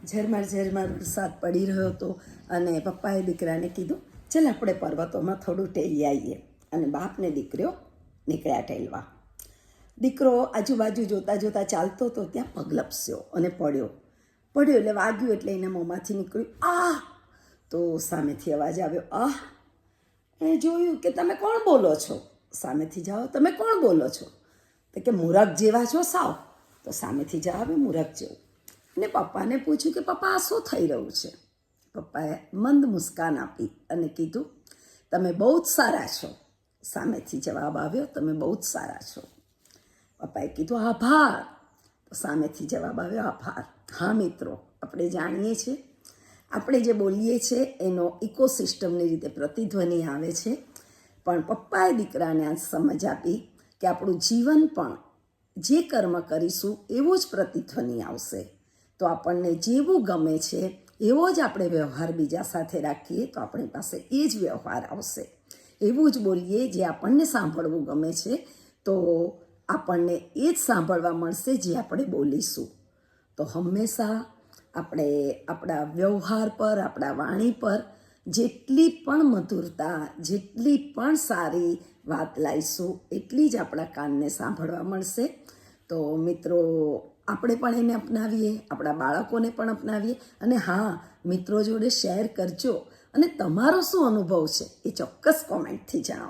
ઝરમર વરસાદ પડી રહ્યો હતો અને પપ્પાએ દીકરાને કીધું ચાલ આપણે પર્વતોમાં થોડું ટેલી આવીએ. અને બાપને દીકરીઓ નીકળ્યા ટેલવા. દીકરો આજુબાજુ જોતાં જોતાં ચાલતો હતો, ત્યાં પગ લપસ્યો અને પડ્યો એટલે વાગ્યું એટલે એના મોંમાંથી નીકળ્યું આ. તો સામેથી અવાજ આવ્યો આહ. એ જોયું કે તમે કોણ બોલો છો? સામેથી જાઓ, તમે કોણ બોલો છો? તો કે મૂરખ જેવા છો સાવ. તો સામેથી જવાબ મૂરખ જેવું. અને પપ્પાને પૂછ્યું કે પપ્પા આ શું થઈ રહ્યું છે? પપ્પાએ મંદ મુસ્કાન આપી અને કીધું તમે બહુ જ સારા છો. સામેથી જવાબ આવ્યો તમે બહુ જ સારા છો. પપ્પાએ કીધું આભાર. તો સામેથી જવાબ આવ્યો આભાર. હા મિત્રો, આપણે જાણીએ છીએ આપણે જે બોલીએ છીએ એનો ઇકોસિસ્ટમની રીતે પ્રતિધ્વનિ આવે છે. પણ પપ્પાએ દીકરાને આ સમજ આપી કે આપણું જીવન પણ જે કર્મ કરીશું એવો જ પ્રતિધ્વનિ આવશે. તો આપણને જેવું ગમે છે એવો જ આપણે વ્યવહાર બીજા સાથે રાખીએ તો આપણી પાસે એ જ વ્યવહાર આવશે. એવું જ બોલીએ જે આપણને સાંભળવું ગમે છે તો આપણને એ જ સાંભળવા મળશે જે આપણે બોલીશું. તો હંમેશા આપણે આપણા વ્યવહાર પર, આપણા વાણી પર જેટલી પણ મધુરતા, જેટલી પણ સારી વાત લાવીશું એટલી જ આપણા કાનને સાંભળવા મળશે. તો મિત્રો, આપણે પણ એને અપનાવીએ, આપણા બાળકોને પણ અપનાવીએ. અને હા, મિત્રો જોડે શેર કરજો અને તમારો શું અનુભવ છે એ ચોક્કસ કોમેન્ટથી જણાવો.